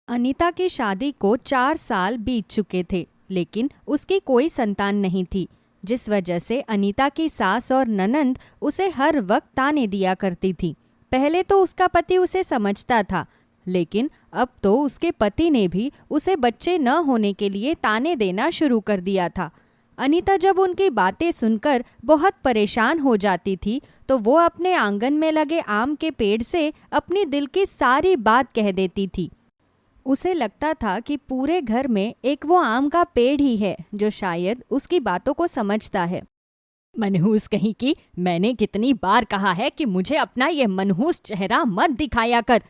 अनीता की शादी को 4 साल बीत चुके थे, लेकिन उसकी कोई संतान नहीं थी, जिस वजह से अनीता की सास और ननंद उसे हर वक्त ताने दिया करती थी। पहले तो उसका पति उसे समझता था, लेकिन अब तो उसके पति ने भी उसे बच्चे न होने के लिए ताने देना शुरू कर दिया था। अनीता जब उनकी बातें सुनकर बहुत परेशान हो जाती थी, तो वो अपने आंगन में लगे आम के पेड़ से अपनी दिल की सारी बात कह देती थी। उसे लगता था कि पूरे घर में एक वो आम का पेड़ ही है जो शायद उसकी बातों को समझता है। मनहूस कहीं की, मैंने कितनी बार कहा है कि मुझे अपना ये मनहूस चेहरा मत दिखाया कर।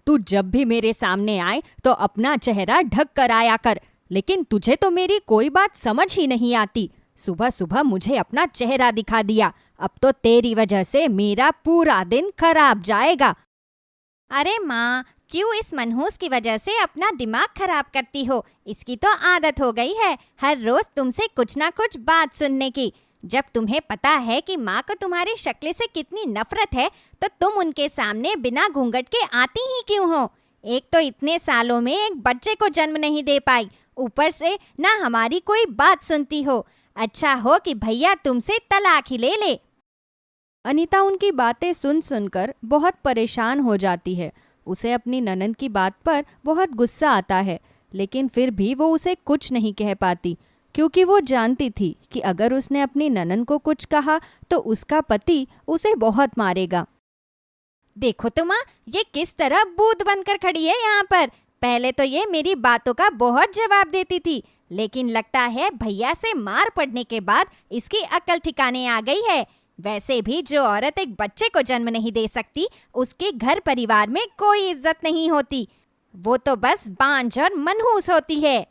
तू जब भी मेरे सामने आए तो अपना चेहरा ढक कर आया कर, लेकिन तुझे तो मेरी कोई बात समझ ही नहीं आती। सुबह सुबह मुझे अपना चेहरा दिखा दिया, अब तो तेरी वजह से मेरा पूरा दिन खराब जाएगा। अरे माँ, क्यों इस मनहूस की वजह से अपना दिमाग खराब करती हो? इसकी तो आदत हो गई है हर रोज तुमसे कुछ ना कुछ बात सुनने की। जब तुम्हें पता है कि माँ को तुम्हारी शक्ल से कितनी नफरत है, तो तुम उनके सामने बिना घूंघट के आती ही क्यों हो? एक तो इतने सालों में एक बच्चे को जन्म नहीं दे पाई, ऊपर से ना हमारी कोई बात सुनती हो। अच्छा हो कि भैया तुमसे तलाक ही ले ले। अनीता उनकी बातें सुन सुनकर बहुत परेशान हो जाती है। उसे अपनी ननंद की बात पर बहुत गुस्सा आता है, लेकिन फिर भी वो उसे कुछ नहीं कह पाती, क्योंकि वो जानती थी कि अगर उसने अपनी ननंद को कुछ कहा तो उसका पति उसे बहुत मारेगा। देखो तो माँ, ये किस तरह बूंद बनकर खड़ी है यहाँ पर। पहले तो ये मेरी बातों का बहुत जवाब देती थी, लेकिन लगता है भैया से मार पड़ने के बाद इसकी अक्ल ठिकाने आ गई है। वैसे भी जो औरत एक बच्चे को जन्म नहीं दे सकती, उसके घर परिवार में कोई इज्जत नहीं होती। वो तो बस बांझ और मनहूस होती है।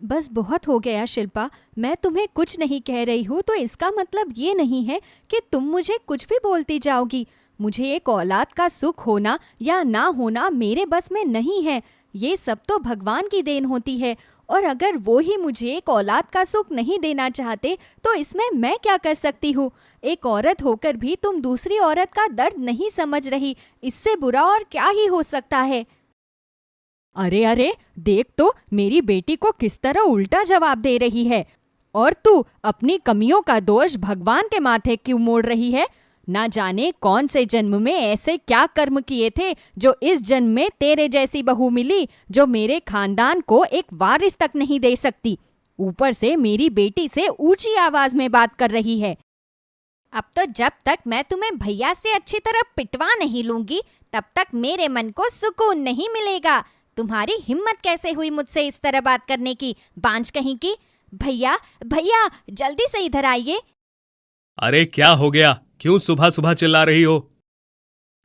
बस बहुत हो गया शिल्पा, मैं तुम्हें कुछ नहीं कह रही हूँ तो इसका मतलब ये नहीं है कि तुम मुझे कुछ भी बोलती जाओगी। मुझे एक औलाद का सुख होना या ना होना मेरे बस में नहीं है। ये सब तो भगवान की देन होती है, और अगर वो ही मुझे एक औलाद का सुख नहीं देना चाहते तो इसमें मैं क्या कर सकती हूँ? एक औरत होकर भी तुम दूसरी औरत का दर्द नहीं समझ रही, इससे बुरा और क्या ही हो सकता है? अरे अरे, देख तो मेरी बेटी को किस तरह उल्टा जवाब दे रही है। और तू अपनी कमियों का दोष भगवान के माथे क्यों मोड़ रही है? ना जाने कौन से जन्म में ऐसे क्या कर्म किए थे जो इस जन्म में तेरे जैसी बहू मिली, जो मेरे खानदान को एक वारिस तक नहीं दे सकती। ऊपर से मेरी बेटी से ऊंची आवाज में बात कर रही है। अब तो जब तक मैं तुम्हें भैया से अच्छी तरह पिटवा नहीं लूंगी, तब तक मेरे मन को सुकून नहीं मिलेगा। तुम्हारी हिम्मत कैसे हुई मुझसे इस तरह बात करने की, बांझ कहीं की? भैया भैया, जल्दी से इधर आइए। अरे क्या हो गया? क्यों सुबह सुबह चिल्ला रही हो?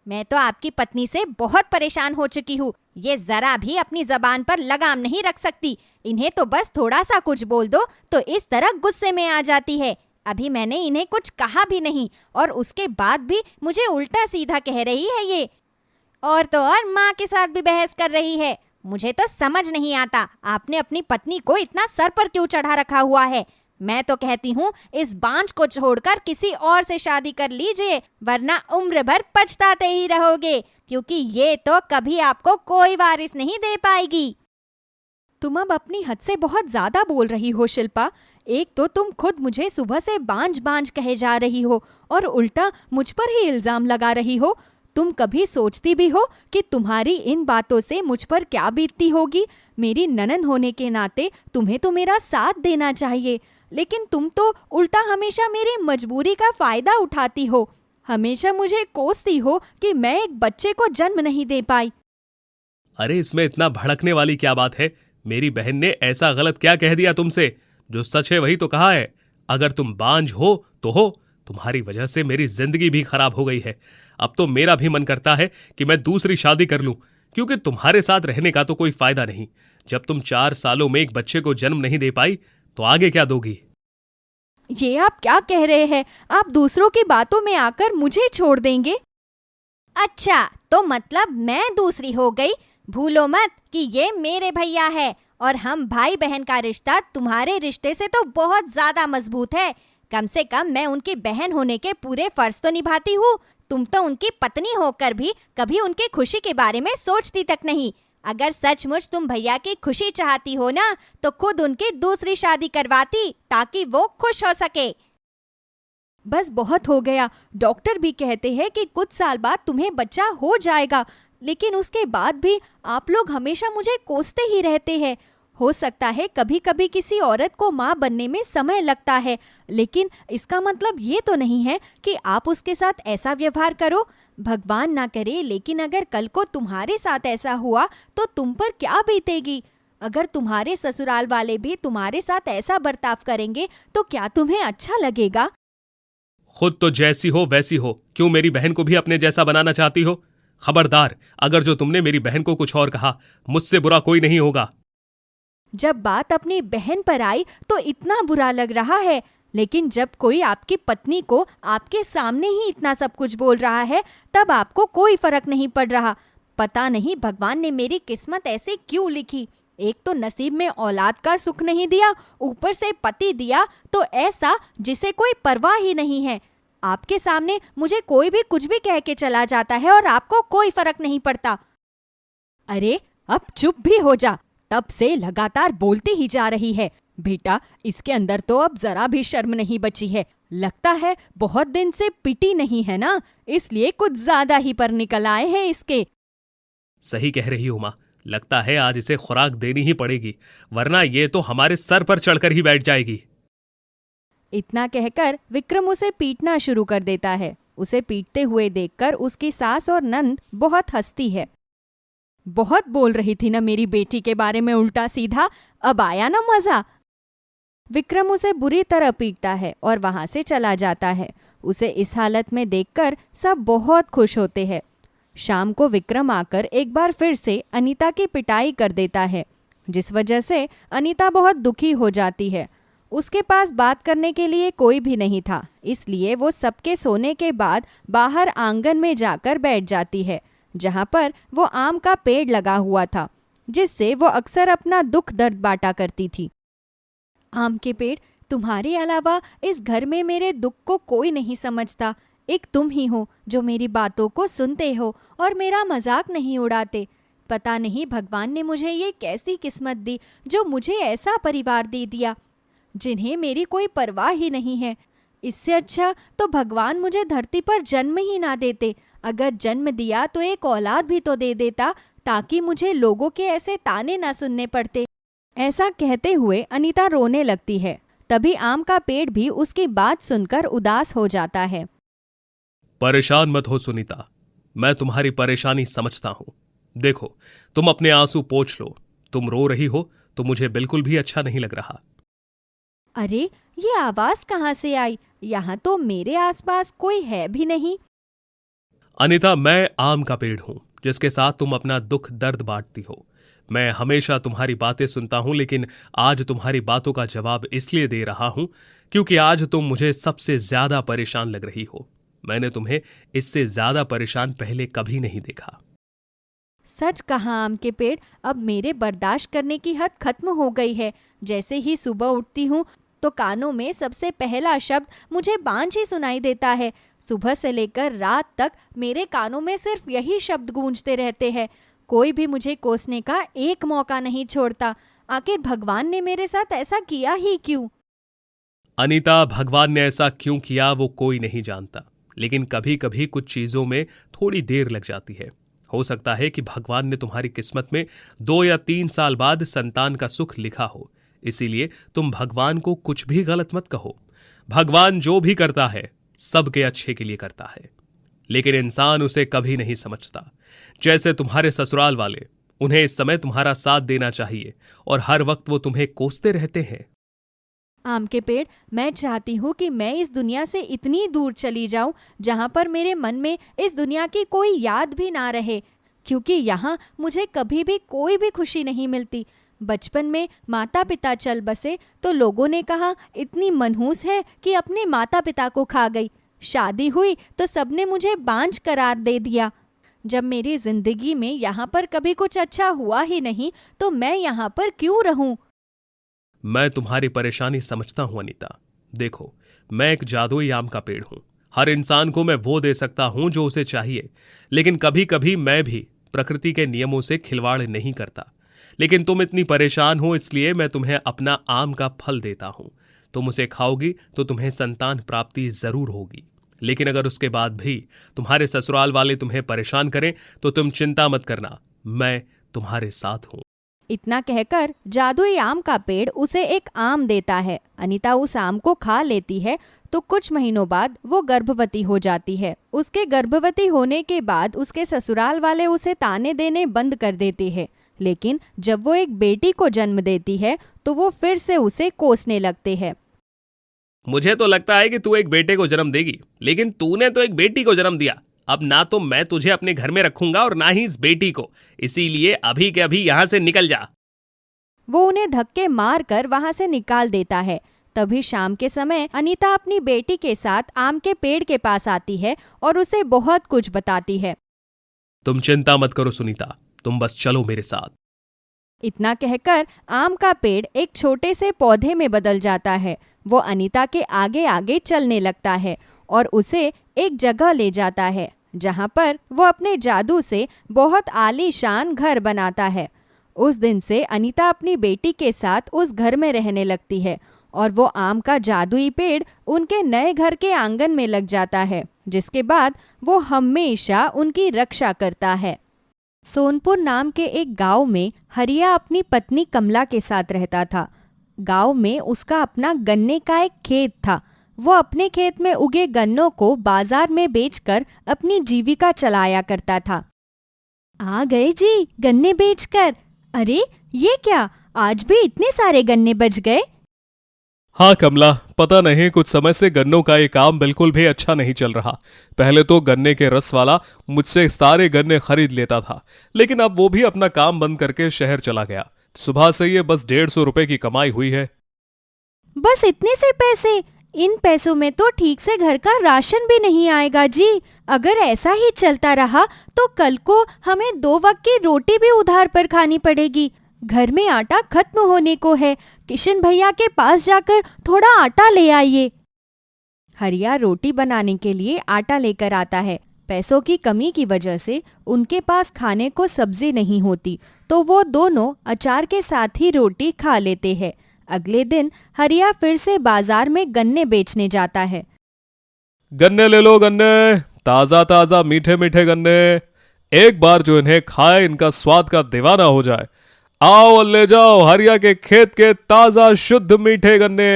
मैं तो आपकी पत्नी से बहुत परेशान हो चुकी हूँ। ये जरा भी अपनी जबान पर लगाम नहीं रख सकती। इन्हें तो बस थोड़ा सा कुछ बोल दो तो इस तरह गुस्से में आ जाती है। अभी मैंने इन्हें कुछ कहा भी नहीं, और उसके बाद भी मुझे उल्टा सीधा कह रही है ये। और तो और माँ के साथ भी बहस कर रही है। मुझे तो समझ नहीं आता, आपने अपनी पत्नी को इतना सर पर क्यों चढ़ा रखा हुआ है? मैं तो कहती हूँ इस बांझ को छोड़कर किसी और से शादी कर लीजिए, वरना उम्र भर पछताते ही रहोगे, क्योंकि ये तो कभी आपको कोई वारिस नहीं दे पाएगी। तुम अब अपनी हद से बहुत ज्यादा बोल रही हो शिल्पा। एक तो तुम खुद मुझे सुबह से बांझ बांझ कहे जा रही हो, और उल्टा मुझ पर ही इल्जाम लगा रही हो। तुम कभी सोचती भी हो कि तुम्हारी इन बातों से मुझ पर क्या बीतती होगी? मेरी ननंद होने के नाते तुम्हें तो मेरा साथ देना चाहिए, लेकिन तुम तो उल्टा हमेशा मेरी मजबूरी का फायदा उठाती हो। हमेशा मुझे कोसती हो कि मैं एक बच्चे को जन्म नहीं दे पाई। अरे इसमें इतना भड़कने वाली क्या बात है? मेरी बहन ने ऐसा गलत क्या कह दिया तुमसे? जो सच है वही तो कहा है। अगर तुम बांझ हो तो हो, तुम्हारी वजह से मेरी जिंदगी भी खराब हो गई है। अब तो मेरा भी मन करता है कि मैं दूसरी शादी कर लूं, क्योंकि तुम्हारे साथ रहने का तो कोई फायदा नहीं। जब तुम 4 सालों में एक बच्चे को जन्म नहीं दे पाई तो आगे क्या दोगी? ये आप क्या कह रहे हैं? आप दूसरों की बातों में आकर मुझे छोड़ देंगे? अच्छा, तो मतलब मैं दूसरी हो गई? भूलो मत कि ये मेरे भैया है, और हम भाई बहन का रिश्ता तुम्हारे रिश्ते से तो बहुत ज्यादा मजबूत है। कम से कम मैं उनकी बहन होने के पूरे फर्ज तो निभाती हूँ। तुम तो उनकी पत्नी होकर भी कभी उनकी खुशी के बारे में सोचती तक नहीं। अगर सचमुच तुम भैया की खुशी चाहती हो ना, तो खुद उनकी दूसरी शादी करवाती ताकि वो खुश हो सके। बस बहुत हो गया। डॉक्टर भी कहते हैं कि कुछ साल बाद तुम्हें बच्चा हो जाएगा, लेकिन उसके बाद भी आप लोग हमेशा मुझे कोसते ही रहते हैं। हो सकता है कभी कभी किसी औरत को माँ बनने में समय लगता है, लेकिन इसका मतलब ये तो नहीं है कि आप उसके साथ ऐसा व्यवहार करो। भगवान ना करे, लेकिन अगर कल को तुम्हारे साथ ऐसा हुआ तो तुम पर क्या बीतेगी? अगर तुम्हारे ससुराल वाले भी तुम्हारे साथ ऐसा बर्ताव करेंगे तो क्या तुम्हें अच्छा लगेगा? खुद तो जैसी हो वैसी हो, क्यों मेरी बहन को भी अपने जैसा बनाना चाहती हो? खबरदार, अगर जो तुमने मेरी बहन को कुछ और कहा, मुझसे बुरा कोई नहीं होगा। जब बात अपनी बहन पर आई तो इतना बुरा लग रहा है, लेकिन जब कोई आपकी पत्नी को आपके सामने ही इतना सब कुछ बोल रहा है, तब आपको कोई फर्क नहीं पड़ रहा। पता नहीं भगवान ने मेरी किस्मत ऐसे क्यों लिखी। एक तो नसीब में औलाद का सुख नहीं दिया, ऊपर से पति दिया तो ऐसा जिसे कोई परवाह ही नहीं है। आपके सामने मुझे कोई भी कुछ भी कह के चला जाता है और आपको कोई फर्क नहीं पड़ता। अरे अब चुप भी हो जा, तब से लगातार बोलती ही जा रही है। बेटा, इसके अंदर तो अब जरा भी शर्म नहीं बची है। लगता है बहुत दिन से पिटी नहीं है ना, इसलिए कुछ ज्यादा ही पर निकल आए हैं इसके। सही कह रही हो माँ, लगता है आज इसे खुराक देनी ही पड़ेगी, वरना ये तो हमारे सर पर चढ़कर ही बैठ जाएगी। इतना कहकर विक्रम उसे पीटना शुरू कर देता है। उसे पीटते हुए देखकर उसकी सास और नंद बहुत हंसती है। बहुत बोल रही थी ना मेरी बेटी के बारे में उल्टा सीधा, अब आया ना मजा। विक्रम उसे बुरी तरह पीटता है और वहां से चला जाता है। उसे इस हालत में देखकर सब बहुत खुश होते हैं। शाम को विक्रम आकर एक बार फिर से अनीता की पिटाई कर देता है, जिस वजह से अनीता बहुत दुखी हो जाती है। उसके पास बात करने के लिए कोई भी नहीं था, इसलिए वो सबके सोने के बाद बाहर आंगन में जाकर बैठ जाती है, जहाँ पर वो आम का पेड़ लगा हुआ था, जिससे वो अक्सर अपना दुख दर्द बांटा करती थी। आम के पेड़, तुम्हारे अलावा इस घर में मेरे दुख को कोई नहीं समझता। एक तुम ही हो जो मेरी बातों को सुनते हो और मेरा मजाक नहीं उड़ाते। पता नहीं भगवान ने मुझे ये कैसी किस्मत दी जो मुझे ऐसा परिवार दे दिया जिन्हें मेरी कोई परवाह ही नहीं है। इससे अच्छा तो भगवान मुझे धरती पर जन्म ही ना देते। अगर जन्म दिया तो एक औलाद भी तो दे देता, ताकि मुझे लोगों के ऐसे ताने ना सुनने पड़ते। ऐसा कहते हुए अनीता रोने लगती है। तभी आम का पेड़ भी उसकी बात सुनकर उदास हो जाता है। परेशान मत हो सुनीता, मैं तुम्हारी परेशानी समझता हूं। देखो, तुम अपने आंसू पोंछ लो। तुम रो रही हो तो मुझे बिल्कुल भी अच्छा नहीं लग रहा। अरे, ये आवाज कहाँ से आई? यहाँ तो मेरे आसपास कोई है भी नहीं। अनीता, मैं आम का पेड़ हूं जिसके साथ तुम अपना दुख दर्द बांटती हो। मैं हमेशा तुम्हारी बातें सुनता हूं, लेकिन आज तुम्हारी बातों का जवाब इसलिए दे रहा हूं क्योंकि आज तुम मुझे सबसे ज्यादा परेशान लग रही हो। मैंने तुम्हें इससे ज्यादा परेशान पहले कभी नहीं देखा। सच कहा आम के पेड़, अब मेरे बर्दाश्त करने की हद खत्म हो गई है। जैसे ही सुबह उठती हूँ तो कानों में सबसे पहला शब्द मुझे बांझ ही सुनाई देता है। सुबह से लेकर रात तक मेरे कानों में सिर्फ यही शब्द गूंजते रहते हैं। कोई भी मुझे कोसने का एक मौका नहीं छोड़ता। आखिर भगवान ने मेरे साथ ऐसा किया ही क्यों? अनीता, भगवान ने ऐसा क्यों किया वो कोई नहीं जानता, लेकिन कभी कभी कुछ चीजों में थोड़ी देर लग जाती है। हो सकता है कि भगवान ने तुम्हारी किस्मत में 2 या 3 साल बाद संतान का सुख लिखा हो, इसीलिए तुम भगवान को कुछ भी गलत मत कहो। भगवान जो भी करता है सबके अच्छे के लिए करता है, लेकिन इंसान उसे कभी नहीं समझता। जैसे तुम्हारे ससुराल वाले, उन्हें इस समय तुम्हारा साथ देना चाहिए और हर वक्त वो तुम्हें कोसते रहते हैं। आम के पेड़, मैं चाहती हूँ कि मैं इस दुनिया से इतनी दूर चली जाऊं जहाँ पर मेरे मन में इस दुनिया की कोई याद भी ना रहे, क्योंकि यहाँ मुझे कभी भी कोई भी खुशी नहीं मिलती। बचपन में माता पिता चल बसे तो लोगों ने कहा इतनी मनहूस है कि अपने माता पिता को खा गई। शादी हुई तो सबने मुझे बांझ करार दे दिया। जब मेरी जिंदगी में यहाँ पर कभी कुछ अच्छा हुआ ही नहीं तो मैं यहाँ पर क्यों रहूं? मैं तुम्हारी परेशानी समझता हूं अनीता। देखो, मैं एक जादुई आम का पेड़ हूं। हर इंसान को मैं वो दे सकता हूं जो उसे चाहिए, लेकिन कभी कभी मैं भी प्रकृति के नियमों से खिलवाड़ नहीं करता। लेकिन तुम इतनी परेशान हो, इसलिए मैं तुम्हें अपना आम का फल देता हूं। तुम उसे खाओगी तो तुम्हें संतान प्राप्ति जरूर होगी। लेकिन अगर उसके बाद भी तुम्हारे ससुराल वाले तुम्हें परेशान करें तो तुम चिंता मत करना, मैं तुम्हारे साथ हूं। इतना कहकर जादुई आम का पेड़ उसे एक आम देता है। अनीता उस आम को खा लेती है तो कुछ महीनों बाद वो गर्भवती हो जाती है। उसके गर्भवती होने के बाद उसके ससुराल वाले उसे ताने देने बंद कर देते हैं। लेकिन जब वो एक बेटी को जन्म देती है तो वो फिर से उसे कोसने लगते हैं। मुझे तो लगता है कि तू एक बेटे को जन्म देगी, लेकिन तूने तो एक बेटी को जन्म दिया। अब ना तो मैं तुझे अपने घर में रखूंगा और ना ही इस बेटी को, इसीलिए अभी के अभी यहाँ से निकल जा। वो उन्हें धक्के मार कर वहाँ से निकाल देता है। तभी शाम के समय अनीता अपनी बेटी के साथ आम के पेड़ के पास आती है और उसे बहुत कुछ बताती है। तुम चिंता मत करो सुनीता, तुम बस चलो मेरे साथ। इतना कहकर आम का पेड़ एक छोटे से पौधे में बदल जाता है। वो अनीता के आगे आगे चलने लगता है और उसे एक जगह ले जाता है जहाँ पर वो अपने जादू से बहुत आलीशान घर बनाता है। उस दिन से अनीता अपनी बेटी के साथ उस घर में रहने लगती है और वो आम का जादुई पेड़ उनके नए घर के आंगन में लग जाता है, जिसके बाद वो हमेशा उनकी रक्षा करता है। सोनपुर नाम के एक गांव में हरिया अपनी पत्नी कमला के साथ रहता था। गांव में उसका अपना गन्ने का एक खेत था। वो अपने खेत में उगे गन्नों को बाजार में बेचकर अपनी जीविका चलाया करता था। आ गए जी गन्ने बेचकर। अरे ये क्या, आज भी इतने सारे गन्ने बच गए? हाँ कमला, पता नहीं कुछ समय से गन्नों का ये काम बिल्कुल भी अच्छा नहीं चल रहा। पहले तो गन्ने के रस वाला मुझसे सारे गन्ने खरीद लेता था, लेकिन अब वो भी अपना काम बंद करके शहर चला गया। सुबह से ये बस 150 रुपए की कमाई हुई है। बस इतने से पैसे? इन पैसों में तो ठीक से घर का राशन भी नहीं आएगा जी। अगर ऐसा ही चलता रहा तो कल को हमें 2 वक्त की रोटी भी उधार पर खानी पड़ेगी। घर में आटा खत्म होने को है। किशन भैया के पास जाकर थोड़ा आटा ले आइए। हरिया रोटी बनाने के लिए आटा लेकर आता है। पैसों की कमी की वजह से उनके पास खाने को सब्जी नहीं होती, तो वो दोनों अचार के साथ ही रोटी खा लेते हैं। अगले दिन हरिया फिर से बाजार में गन्ने बेचने जाता है। गन्ने ले लो गन्ने, ताजा ताजा मीठे मीठे गन्ने। एक बार जो इन्हें खाए इनका स्वाद का दीवाना हो जाए। आओ और ले जाओ हरिया के खेत के ताजा शुद्ध मीठे गन्ने।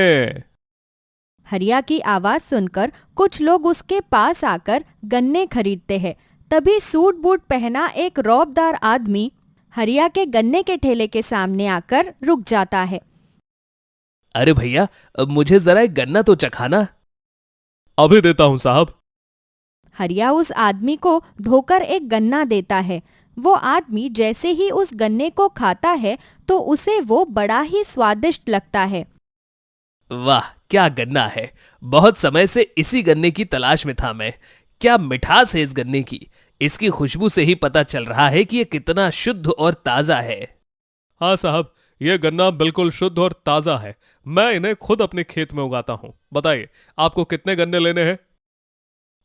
हरिया की आवाज सुनकर कुछ लोग उसके पास आकर गन्ने खरीदते हैं। तभी सूट बूट पहना एक रौबदार आदमी हरिया के गन्ने के ठेले के सामने आकर रुक जाता है। अरे भैया, मुझे जरा एक गन्ना तो चखाना। अभी देता हूं साहब। हरिया उस आदमी को धोकर एक गन्ना देता है। वो आदमी जैसे ही उस गन्ने को खाता है तो उसे वो बड़ा ही स्वादिष्ट लगता है। वाह क्या गन्ना है, बहुत समय से इसी गन्ने की तलाश में था मैं। क्या मिठास है इस गन्ने की, इसकी खुशबू से ही पता चल रहा है कि ये कितना शुद्ध और ताजा है। हाँ साहब, ये गन्ना बिल्कुल शुद्ध और ताजा है। मैं इन्हें खुद अपने खेत में उगाता हूं। बताइए आपको कितने गन्ने लेने हैं?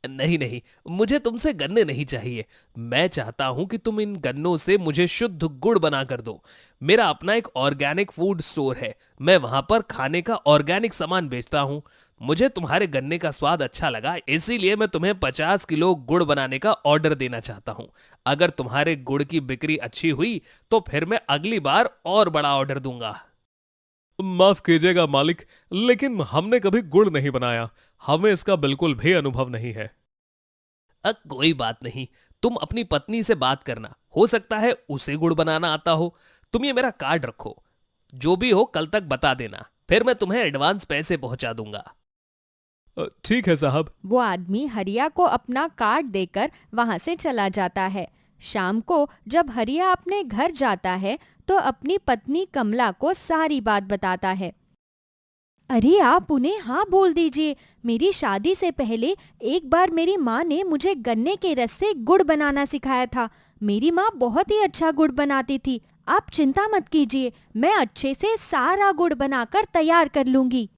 नहीं नहीं, मुझे तुमसे गन्ने नहीं चाहिए। मैं चाहता हूं कि तुम इन गन्नों से मुझे शुद्ध गुड़ बना कर दो। मेरा अपना एक ऑर्गेनिक फूड स्टोर है, मैं वहां पर खाने का ऑर्गेनिक सामान बेचता हूं। मुझे तुम्हारे गन्ने का स्वाद अच्छा लगा, इसीलिए मैं तुम्हें 50 किलो गुड़ बनाने का ऑर्डर देना चाहता हूं। अगर तुम्हारे गुड़ की बिक्री अच्छी हुई तो फिर मैं अगली बार और बड़ा ऑर्डर दूंगा। माफ कीजिएगा मालिक, लेकिन हमने कभी गुड़ नहीं बनाया। हमें इसका बिल्कुल भी अनुभव नहीं है। कोई बात नहीं, तुम अपनी पत्नी से बात करना, हो सकता है उसे गुड़ बनाना आता हो। तुम ये मेरा कार्ड रखो, जो भी हो कल तक बता देना, फिर मैं तुम्हें एडवांस पैसे पहुंचा दूंगा। ठीक है साहब। वो आदमी हरिया को अपना कार्ड देकर वहां से चला जाता है। शाम को जब हरिया अपने घर जाता है तो अपनी पत्नी कमला को सारी बात बताता है। अरे आप उन्हें हाँ बोल दीजिए, मेरी शादी से पहले एक बार मेरी माँ ने मुझे गन्ने के रस से गुड़ बनाना सिखाया था। मेरी माँ बहुत ही अच्छा गुड़ बनाती थी। आप चिंता मत कीजिए, मैं अच्छे से सारा गुड़ बनाकर तैयार कर लूंगी।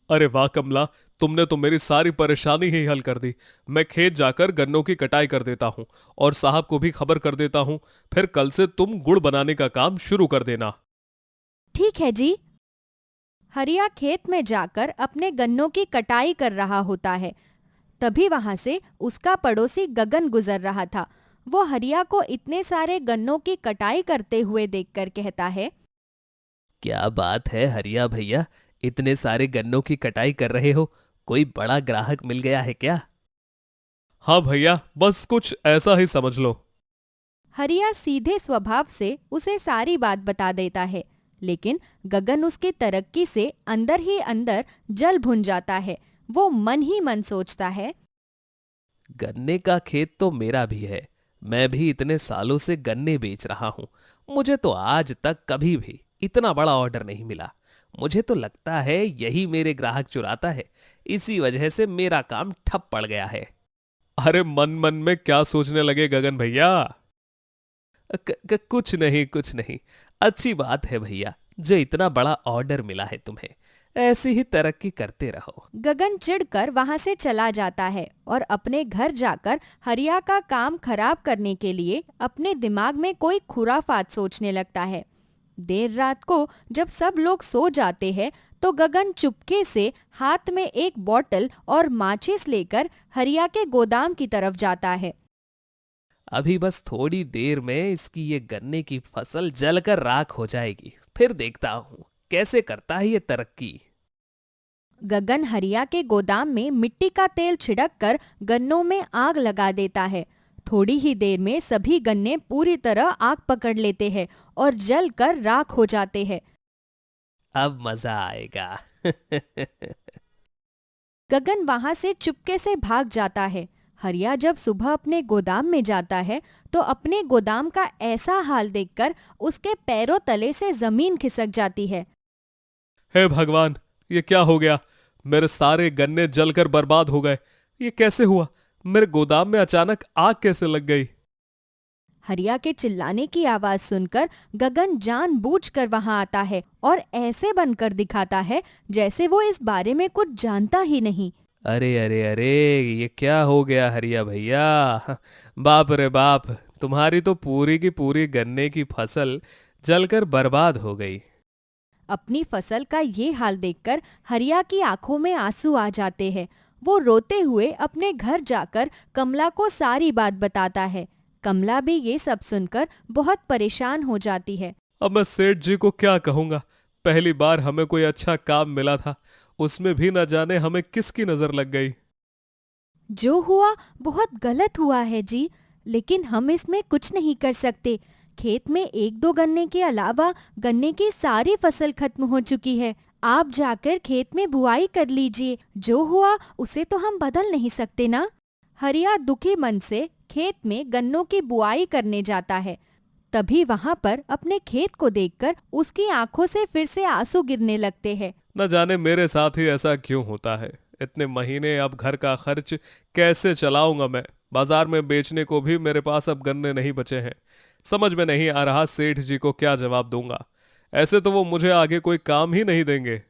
अरे वाह कमला, तुमने तो मेरी सारी परेशानी ही हल कर दी। मैं खेत जाकर गन्नों की कटाई कर देता हूँ और साहब को भी खबर कर देता हूँ। फिर कल से तुम गुड़ बनाने का काम शुरू कर देना। ठीक है जी। हरिया खेत में जाकर अपने गन्नों की कटाई कर रहा होता है। तभी वहां से उसका पड़ोसी गगन गुजर रहा था। वो हरिया को इतने सारे गन्नों की कटाई करते हुए देखकर कहता है, क्या बात है हरिया भैया, इतने सारे गन्नों की कटाई कर रहे हो? कोई बड़ा ग्राहक मिल गया है क्या? हाँ भैया, बस कुछ ऐसा ही समझ लो। हरिया सीधे स्वभाव से उसे सारी बात बता देता है, लेकिन गगन उसकी तरक्की से अंदर ही अंदर जल भुन जाता है। वो मन ही मन सोचता है, गन्ने का खेत तो मेरा भी है। मैं भी इतने सालों से गन्ने बेच रहा हूं। मुझे तो आज तक कभी भी इतना बड़ा ऑर्डर नहीं मिला। मुझे तो लगता है यही मेरे ग्राहक चुराता है। इसी वजह से मेरा काम ठप पड़ गया है। अरे मन मन में क्या सोचने लगे गगन भैया? कुछ नहीं, कुछ नहीं। अच्छी बात है भैया, जो इतना बड़ा ऑर्डर मिला है तुम्हें। ऐसी ही तरक्की करते रहो। गगन चिढ़कर वहां से चला जाता है और अपने घर जाकर हरिया का काम खराब करने के लिए अपने दिमाग में कोई खुराफात सोचने लगता है। देर रात को जब सब लोग सो जाते हैं तो गगन चुपके से हाथ में एक बॉटल और माचिस लेकर हरिया के गोदाम की तरफ जाता है। अभी बस थोड़ी देर में इसकी ये गन्ने की फसल जलकर राख हो जाएगी। फिर देखता हूँ कैसे करता है ये तरक्की। गगन हरिया के गोदाम में मिट्टी का तेल छिड़क कर गन्नों में आग लगा देता है। थोड़ी ही देर में सभी गन्ने पूरी तरह आग पकड़ लेते हैं और जल कर राख हो जाते हैं। अब मजा आएगा। गगन वहां से चुपके से भाग जाता है। हरिया जब सुबह अपने गोदाम में जाता है तो अपने गोदाम का ऐसा हाल देखकर उसके पैरों तले से जमीन खिसक जाती है। हे भगवान, ये क्या हो गया? मेरे सारे गन्ने जलकर बर्बाद हो गए। ये कैसे हुआ? मेरे गोदाम में अचानक आग कैसे लग गई? हरिया के चिल्लाने की आवाज सुनकर गगन जानबूझकर वहां आता है और ऐसे बनकर दिखाता है जैसे वो इस बारे में कुछ जानता ही नहीं। अरे अरे अरे, ये क्या हो गया हरिया भैया? बाप रे बाप, तुम्हारी तो पूरी की पूरी गन्ने की फसल जलकर बर्बाद हो गई। अपनी फसल का ये हाल देखकर हरिया की आंखों में आंसू आ जाते हैं। वो रोते हुए अपने घर जाकर कमला को सारी बात बताता है। कमला भी ये सब सुनकर बहुत परेशान हो जाती है। अब मैं सेठ जी को क्या कहूंगा? पहली बार हमें कोई अच्छा काम मिला था, उसमें भी न जाने हमें किसकी नजर लग गई। जो हुआ बहुत गलत हुआ है जी, लेकिन हम इसमें कुछ नहीं कर सकते। खेत में एक दो गन्ने के अलावा गन्ने की सारी फसल खत्म हो चुकी है। आप जाकर खेत में बुआई कर लीजिए। जो हुआ उसे तो हम बदल नहीं सकते ना। हरिया दुखी मन से खेत में गन्नों की बुआई करने जाता है। तभी वहां पर अपने खेत को देखकर उसकी आंखों से फिर से आंसू गिरने लगते हैं। न जाने मेरे साथ ही ऐसा क्यों होता है। इतने महीने अब घर का खर्च कैसे चलाऊंगा मैं? बाजार में बेचने को भी मेरे पास अब गन्ने नहीं बचे हैं। समझ में नहीं आ रहा सेठ जी को क्या जवाब दूंगा। ऐसे तो वो मुझे आगे कोई काम ही नहीं देंगे।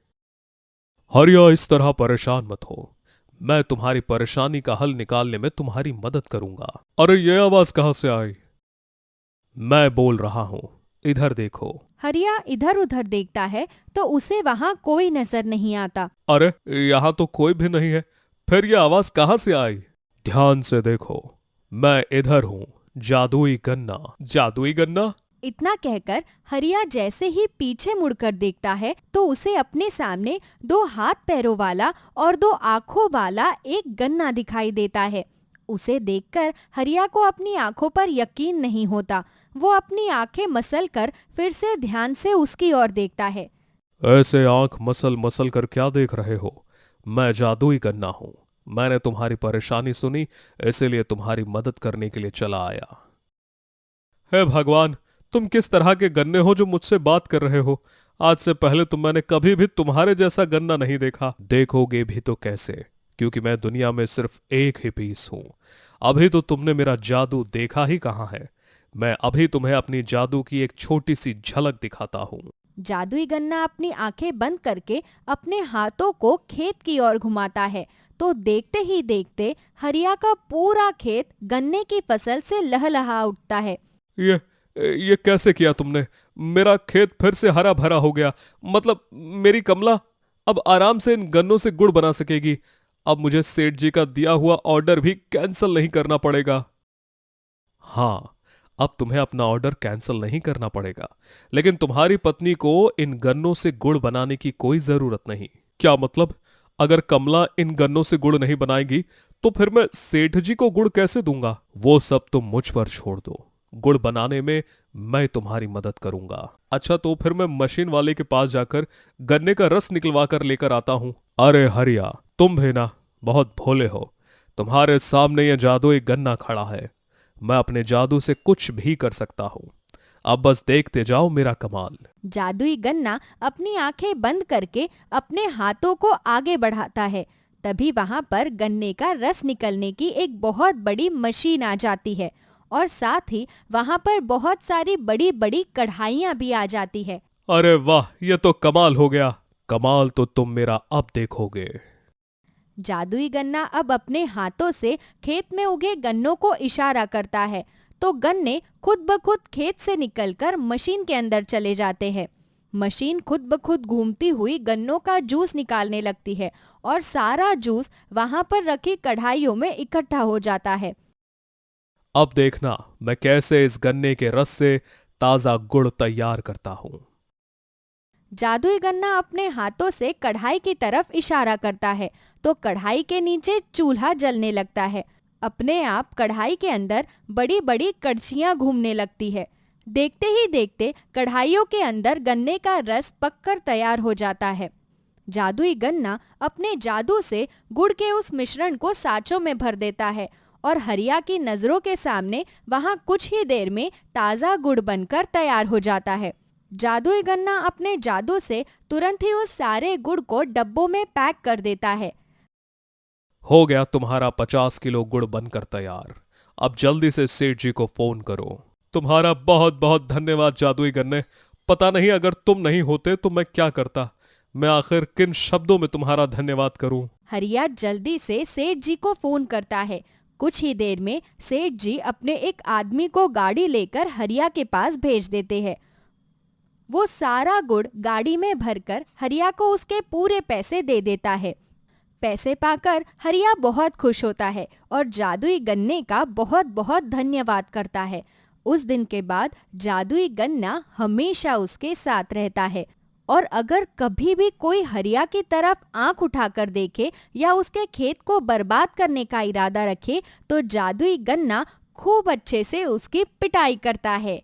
हरिया, इस तरह परेशान मत हो। मैं तुम्हारी परेशानी का हल निकालने में तुम्हारी मदद करूंगा। अरे ये आवाज कहां से आई? मैं बोल रहा हूं, इधर देखो। हरिया इधर उधर देखता है तो उसे वहां कोई नजर नहीं आता। अरे यहाँ तो कोई भी नहीं है, फिर ये आवाज कहां से आई? ध्यान से देखो, मैं इधर हूं। जादुई गन्ना। जादुई गन्ना? इतना कहकर हरिया जैसे ही पीछे मुड़कर देखता है तो उसे अपने सामने दो हाथ पैरों वाला और दो आंखों वाला एक गन्ना दिखाई देता है। उसे देखकर हरिया को अपनी आंखों पर यकीन नहीं होता। वो अपनी आंखें मसल कर फिर से ध्यान से उसकी ओर देखता है। ऐसे आंख मसल मसल कर क्या देख रहे हो? मैं जादुई गन्ना हूं। मैंने तुम्हारी परेशानी सुनी, इसीलिए तुम्हारी मदद करने के लिए चला आया। हे भगवान, तुम किस तरह के गन्ने हो जो मुझसे बात कर रहे हो? आज से पहले तो मैंने कभी भी तुम्हारे जैसा गन्ना नहीं देखा। देखोगे भी तो कैसे, क्योंकि मैं दुनिया में सिर्फ एक ही पीस हूं। अभी तो तुमने मेरा जादू देखा ही कहां है। मैं अभी तुम्हें अपनी जादू की एक छोटी सी झलक दिखाता हूं। जादुई गन्ना अपनी आंखें बंद करके अपने हाथों को खेत की ओर घुमाता है तो देखते ही देखते हरिया का पूरा खेत गन्ने की फसल से लहलहा उठता है। ये कैसे किया तुमने? मेरा खेत फिर से हरा भरा हो गया। मतलब मेरी कमला अब आराम से इन गन्नों से गुड़ बना सकेगी। अब मुझे सेठ जी का दिया हुआ ऑर्डर भी कैंसिल नहीं करना पड़ेगा। हाँ, अब तुम्हें अपना ऑर्डर कैंसिल नहीं करना पड़ेगा, लेकिन तुम्हारी पत्नी को इन गन्नों से गुड़ बनाने की कोई जरूरत नहीं। क्या मतलब? अगर कमला इन गन्नों से गुड़ नहीं बनाएगी तो फिर मैं सेठ जी को गुड़ कैसे दूंगा? वो सब तुम मुझ पर छोड़ दो। गुड़ बनाने में मैं तुम्हारी मदद करूंगा। अच्छा, तो फिर मैं मशीन वाले के पास जाकर गन्ने का रस निकलवा कर लेकर आता हूं। अरे हरिया, तुम भी ना बहुत भोले हो। तुम्हारे सामने यह जादुई गन्ना खड़ा है। मैं अपने जादू से कुछ भी कर सकता हूं। अब बस देखते जाओ मेरा कमाल। जादुई गन्ना अपनी आंखें बंद करके अपने हाथों को आगे बढ़ाता है। तभी वहां पर गन्ने का रस निकलने की एक बहुत बड़ी मशीन आ जाती है और साथ ही वहां पर बहुत सारी बड़ी बड़ी कढ़ाइयां भी आ जाती है। अरे वाह, ये तो कमाल हो गया। कमाल तो तुम मेरा अब देखोगे। जादुई गन्ना अब अपने हाथों से खेत में उगे गन्नों को इशारा करता है तो गन्ने खुद ब खुद खेत से निकलकर मशीन के अंदर चले जाते हैं। मशीन खुद ब खुद घूमती हुई गन्नों का जूस निकालने लगती है और सारा जूस वहां पर रखी कढ़ाइयों में इकट्ठा हो जाता है। अब देखना मैं कैसे इस गन्ने के रस से ताजा गुड़ तैयार करता हूं। जादुई गन्ना अपने हाथों से कढ़ाई की तरफ इशारा करता है तो कढ़ाई के नीचे चूल्हा जलने लगता है। अपने आप कढ़ाई के अंदर बड़ी बड़ी कड़छियां घूमने लगती है। देखते ही देखते कढ़ाइयों के अंदर गन्ने का रस पककर तैयार हो जाता है। जादुई गन्ना अपने जादू से गुड़ के उस मिश्रण को साँचों में भर देता है और हरिया की नजरों के सामने वहां कुछ ही देर में ताजा गुड़ बनकर तैयार हो जाता है। जादुई गन्ना अपने जादू से तुरंत ही उस सारे गुड़ को डब्बों में पैक कर देता है। हो गया तुम्हारा 50 किलो गुड़ बनकर तैयार। अब जल्दी से सेठ जी को फोन करो। तुम्हारा बहुत बहुत धन्यवाद जादुई गन्ने। पता नहीं अगर तुम नहीं होते तो मैं क्या करता। मैं आखिर किन शब्दों में तुम्हारा धन्यवाद करूं। हरिया जल्दी से सेठ जी को फोन करता है। कुछ ही देर में सेठ जी अपने एक आदमी को गाड़ी लेकर हरिया के पास भेज देते हैं। वो सारा गुड़ गाड़ी में भरकर हरिया को उसके पूरे पैसे दे देता है। पैसे पाकर हरिया बहुत खुश होता है और जादुई गन्ने का बहुत बहुत धन्यवाद करता है। उस दिन के बाद जादुई गन्ना हमेशा उसके साथ रहता है और अगर कभी भी कोई हरिया की तरफ आंख उठाकर देखे या उसके खेत को बर्बाद करने का इरादा रखे तो जादुई गन्ना खूब अच्छे से उसकी पिटाई करता है।